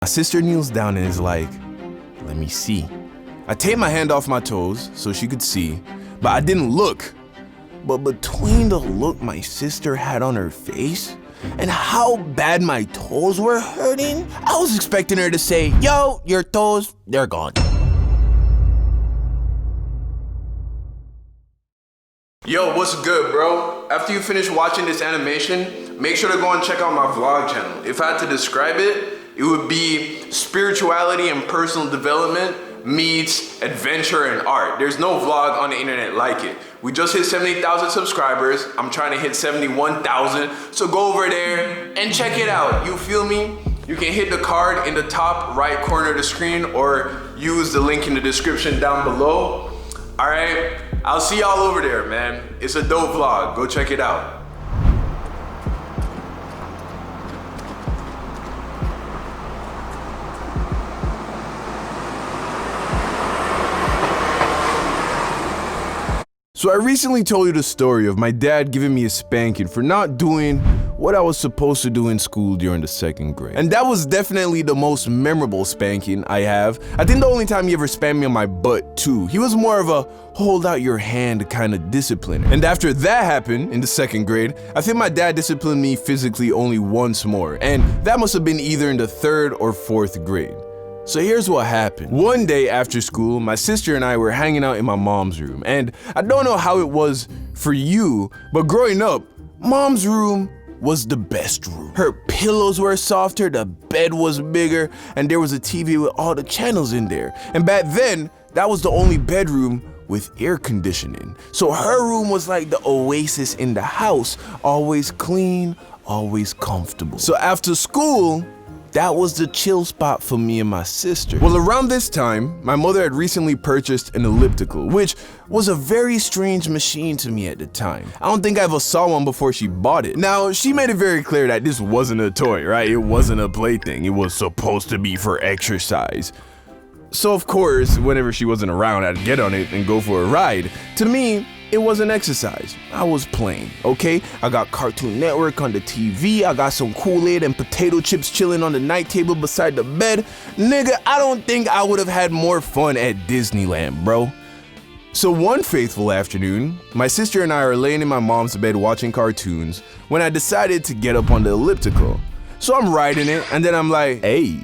My sister kneels down and is like, let me see. I take my hand off my toes so she could see, but I didn't look. But between the look my sister had on her face and how bad my toes were hurting, I was expecting her to say, yo, your toes, they're gone. Yo, what's good, bro? After you finish watching this animation, make sure to go and check out my vlog channel. If I had to describe it, it would be spirituality and personal development meets adventure and art. There's no vlog on the internet like it. We just hit 70,000 subscribers. I'm trying to hit 71,000. So go over there and check it out. You feel me? You can hit the card in the top right corner of the screen or use the link in the description down below. All right, I'll see y'all over there, man. It's a dope vlog. Go check it out. So I recently told you the story of my dad giving me a spanking for not doing what I was supposed to do in school during the 2nd grade. And that was definitely the most memorable spanking I have. I think the only time he ever spanked me on my butt too. He was more of a hold out your hand kind of discipliner. And after that happened in the 2nd grade, I think my dad disciplined me physically only once more. And that must have been either in the 3rd or 4th grade. So here's what happened. One day after school, my sister and I were hanging out in my mom's room. And I don't know how it was for you, but growing up, mom's room was the best room. Her pillows were softer, the bed was bigger, and there was a TV with all the channels in there. And back then, that was the only bedroom with air conditioning. So her room was like the oasis in the house, always clean, always comfortable. So after school, that was the chill spot for me and my sister. Well, around this time, my mother had recently purchased an elliptical, which was a very strange machine to me at the time. I don't think I ever saw one before she bought it. Now, she made it very clear that this wasn't a toy, right? It wasn't a plaything. It was supposed to be for exercise. So of course, whenever she wasn't around, I'd get on it and go for a ride. To me, it wasn't exercise. I was playing, okay? I got Cartoon Network on the TV. I got some Kool-Aid and potato chips chilling on the night table beside the bed. Nigga, I don't think I would have had more fun at Disneyland, bro. So one faithful afternoon, my sister and I are laying in my mom's bed watching cartoons when I decided to get up on the elliptical. So I'm riding it and then I'm like, hey,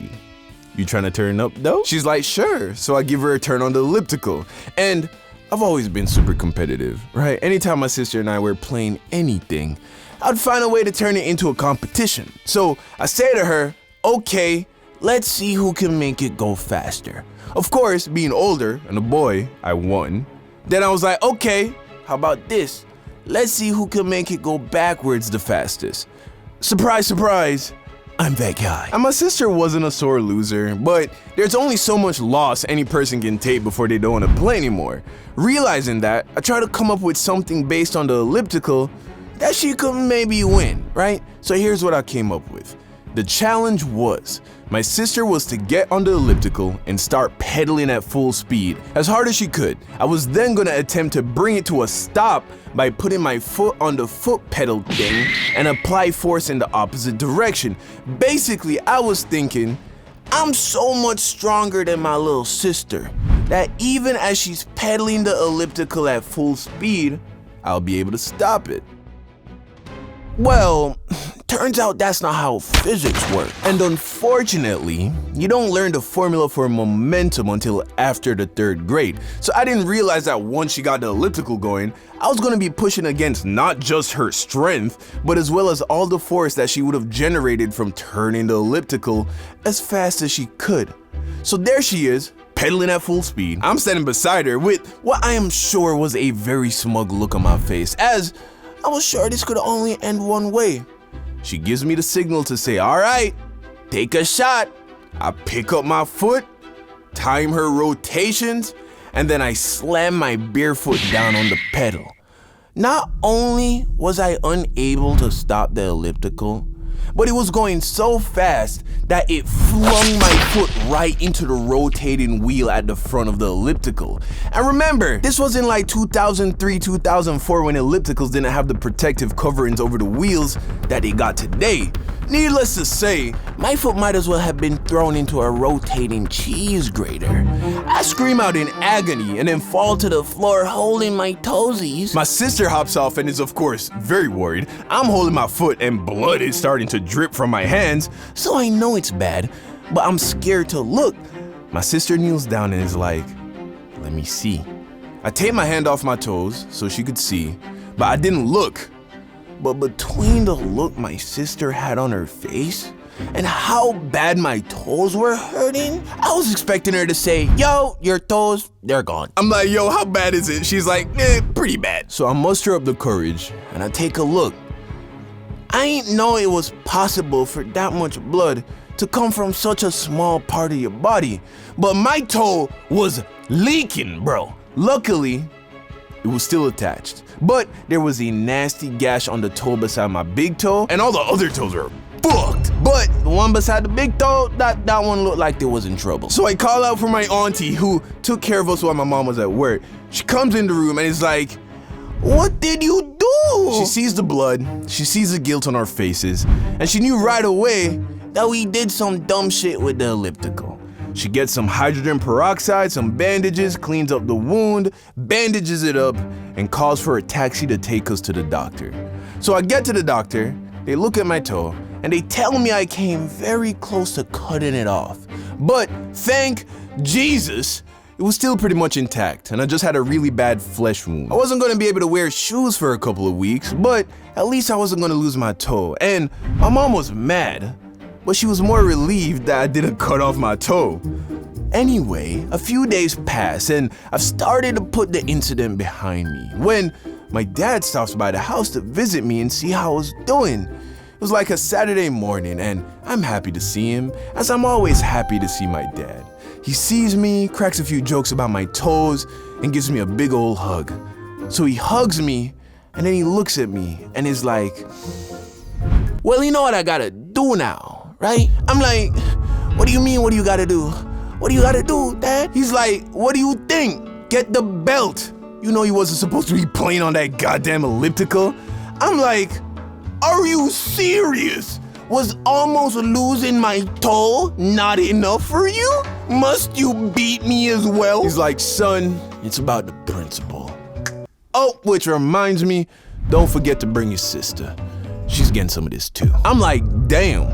you trying to turn up though? She's like, sure. So I give her a turn on the elliptical. And I've always been super competitive, right? Anytime my sister and I were playing anything, I'd find a way to turn it into a competition. So I say to her, okay, let's see who can make it go faster. Of course, being older and a boy, I won. Then I was like, okay, how about this? Let's see who can make it go backwards the fastest. Surprise, surprise. I'm that guy. And my sister wasn't a sore loser, but there's only so much loss any person can take before they don't want to play anymore. Realizing that, I tried to come up with something based on the elliptical that she could maybe win, right? So here's what I came up with. The challenge was, my sister was to get on the elliptical and start pedaling at full speed, as hard as she could. I was then gonna attempt to bring it to a stop by putting my foot on the foot pedal thing and apply force in the opposite direction. Basically, I was thinking, I'm so much stronger than my little sister that even as she's pedaling the elliptical at full speed, I'll be able to stop it. Well, turns out that's not how physics work. And unfortunately, you don't learn the formula for momentum until after the 3rd grade. So I didn't realize that once she got the elliptical going, I was gonna be pushing against not just her strength, but as well as all the force that she would have generated from turning the elliptical as fast as she could. So there she is, pedaling at full speed. I'm standing beside her with what I am sure was a very smug look on my face, as I was sure this could only end one way. She gives me the signal to say, all right, take a shot. I pick up my foot, time her rotations, and then I slam my bare foot down on the pedal. Not only was I unable to stop the elliptical, but it was going so fast that it flung my foot right into the rotating wheel at the front of the elliptical. And remember, this was in like 2003, 2004 when ellipticals didn't have the protective coverings over the wheels that they got today. Needless to say, my foot might as well have been thrown into a rotating cheese grater. I scream out in agony and then fall to the floor holding my toesies. My sister hops off and is of course very worried. I'm holding my foot and blood is starting to drip from my hands, so I know it's bad, but I'm scared to look. My sister kneels down and is like, "Let me see." I take my hand off my toes so she could see, but I didn't look. But between the look my sister had on her face and how bad my toes were hurting, I was expecting her to say, "Yo, your toes, they're gone." I'm like, "Yo, how bad is it?" She's like, "Pretty bad." So I muster up the courage and I take a look. I ain't know it was possible for that much blood to come from such a small part of your body, but my toe was leaking, bro. Luckily, it was still attached, but there was a nasty gash on the toe beside my big toe, and all the other toes were fucked. But the one beside the big toe, that one looked like it was in trouble. So I call out for my auntie who took care of us while my mom was at work. She comes in the room and is like, "What did you do?" She sees the blood, she sees the guilt on our faces, and she knew right away that we did some dumb shit with the elliptical. She gets some hydrogen peroxide, some bandages, cleans up the wound, bandages it up, and calls for a taxi to take us to the doctor. So I get to the doctor, they look at my toe, and they tell me I came very close to cutting it off. But thank Jesus, it was still pretty much intact, and I just had a really bad flesh wound. I wasn't gonna be able to wear shoes for a couple of weeks, but at least I wasn't gonna lose my toe. And my mom was mad, but she was more relieved that I didn't cut off my toe. Anyway, a few days pass and I've started to put the incident behind me when my dad stops by the house to visit me and see how I was doing. It was like a Saturday morning and I'm happy to see him, as I'm always happy to see my dad. He sees me, cracks a few jokes about my toes, and gives me a big old hug. So he hugs me and then he looks at me and is like, "Well, you know what I gotta do now, right?" I'm like, "What do you mean, what do you gotta do? What do you gotta do, Dad?" He's like, "What do you think? Get the belt. You know you wasn't supposed to be playing on that goddamn elliptical." I'm like, "Are you serious? Was almost losing my toe not enough for you? Must you beat me as well?" He's like, "Son, it's about the principle." Oh, which reminds me, don't forget to bring your sister. She's getting some of this too. I'm like, damn,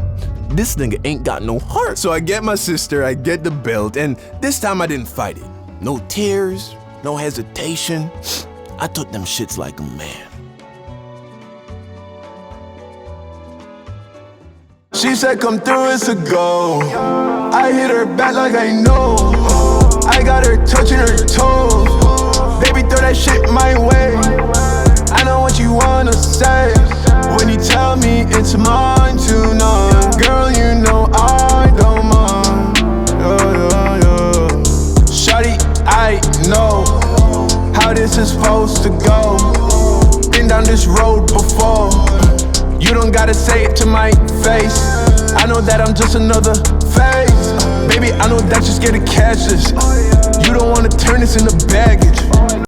this nigga ain't got no heart. So I get my sister, I get the belt, and this time I didn't fight it. No tears, no hesitation. I took them shits like a man. She said, "Come through, it's a go." I hit her back like I know. I got her touching her toes. Baby, throw that shit my way. I know what you wanna say when you tell me it's mine to none. Girl, you know I don't mind. Shawty, I know how this is supposed to go. Been down this road before. You don't gotta say it to my face. I know that I'm just another phase. Baby, I know that you're scared to catch this. You don't wanna turn this into baggage.